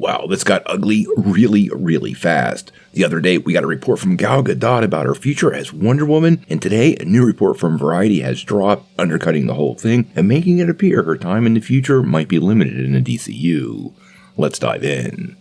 Wow, this got ugly really, really fast. The other day, we got a report from Gal Gadot about her future as Wonder Woman, and today, a new report from Variety has dropped, undercutting the whole thing and making it appear her time in the future might be limited in the DCU. Let's dive in.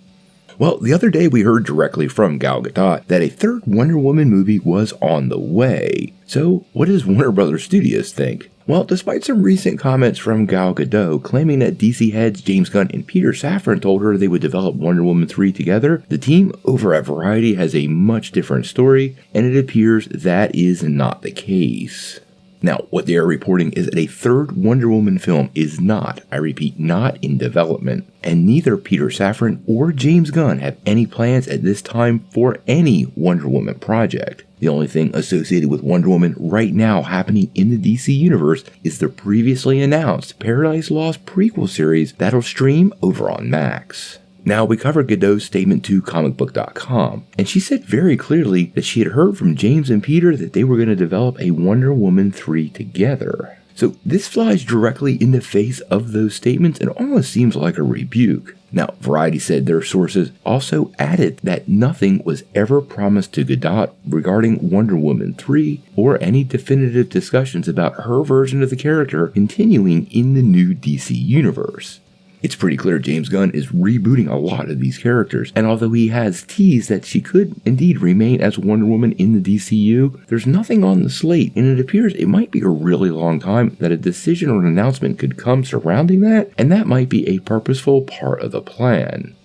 Well, the other day we heard directly from Gal Gadot that a third Wonder Woman movie was on the way. So, what does Warner Bros. Studios think? Well, despite some recent comments from Gal Gadot claiming that DC heads James Gunn and Peter Safran told her they would develop Wonder Woman 3 together, the team over at Variety has a much different story, and it appears that is not the case. Now, what they are reporting is that a third Wonder Woman film is not, I repeat, not in development, and neither Peter Safran or James Gunn have any plans at this time for any Wonder Woman project. The only thing associated with Wonder Woman right now happening in the DC Universe is the previously announced Paradise Lost prequel series that'll stream over on Max. Now, we covered Gadot's statement to comicbook.com, and she said very clearly that she had heard from James and Peter that they were going to develop a Wonder Woman 3 together. So this flies directly in the face of those statements and almost seems like a rebuke. Now, Variety said their sources also added that nothing was ever promised to Gadot regarding Wonder Woman 3 or any definitive discussions about her version of the character continuing in the new DC universe. It's pretty clear James Gunn is rebooting a lot of these characters, and although he has teased that she could indeed remain as Wonder Woman in the DCU, there's nothing on the slate, and it appears it might be a really long time that a decision or an announcement could come surrounding that, and that might be a purposeful part of the plan.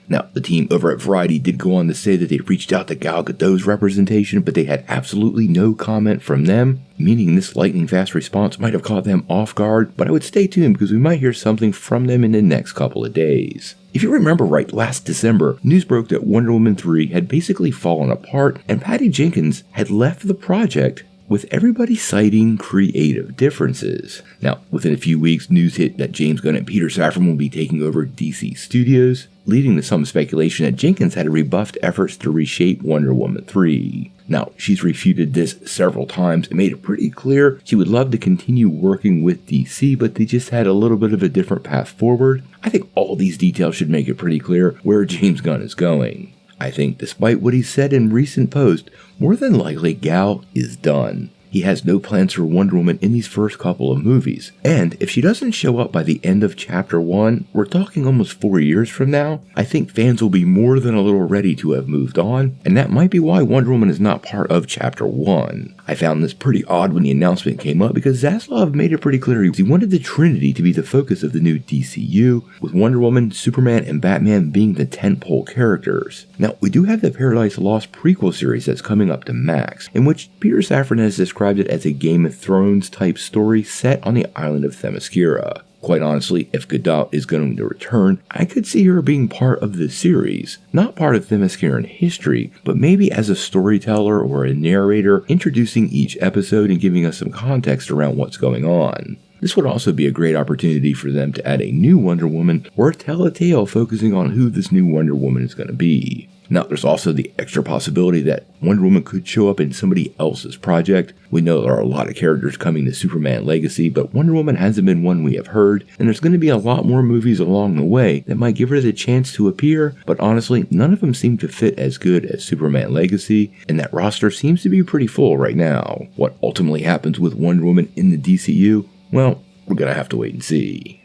Now, the team over at Variety did go on to say that they reached out to Gal Gadot's representation, but they had absolutely no comment from them, meaning this lightning-fast response might have caught them off guard, but I would stay tuned because we might hear something from them in the next couple of days. If you remember right, last December, news broke that Wonder Woman 3 had basically fallen apart, and Patty Jenkins had left the project with everybody citing creative differences. Now, within a few weeks, news hit that James Gunn and Peter Safran will be taking over DC Studios, leading to some speculation that Jenkins had rebuffed efforts to reshape Wonder Woman 3. Now, she's refuted this several times and made it pretty clear she would love to continue working with DC, but they just had a little bit of a different path forward. I think all these details should make it pretty clear where James Gunn is going. I think despite what he said in recent posts, more than likely Gal is done. He has no plans for Wonder Woman in these first couple of movies. And if she doesn't show up by the end of Chapter 1, we're talking almost 4 years from now, I think fans will be more than a little ready to have moved on, and that might be why Wonder Woman is not part of Chapter 1. I found this pretty odd when the announcement came up because Zaslav made it pretty clear he wanted the Trinity to be the focus of the new DCU, with Wonder Woman, Superman, and Batman being the tentpole characters. Now, we do have the Paradise Lost prequel series that's coming up to Max, in which Peter Safran has described it as a Game of Thrones type story set on the island of Themyscira. Quite honestly, if Gadot is going to return, I could see her being part of the series, not part of Themysciran history, but maybe as a storyteller or a narrator introducing each episode and giving us some context around what's going on. This would also be a great opportunity for them to add a new Wonder Woman or tell a tale focusing on who this new Wonder Woman is going to be. Now, there's also the extra possibility that Wonder Woman could show up in somebody else's project. We know there are a lot of characters coming to Superman Legacy, but Wonder Woman hasn't been one we have heard, and there's going to be a lot more movies along the way that might give her the chance to appear, but honestly, none of them seem to fit as good as Superman Legacy, and that roster seems to be pretty full right now. What ultimately happens with Wonder Woman in the DCU? Well, we're going to have to wait and see.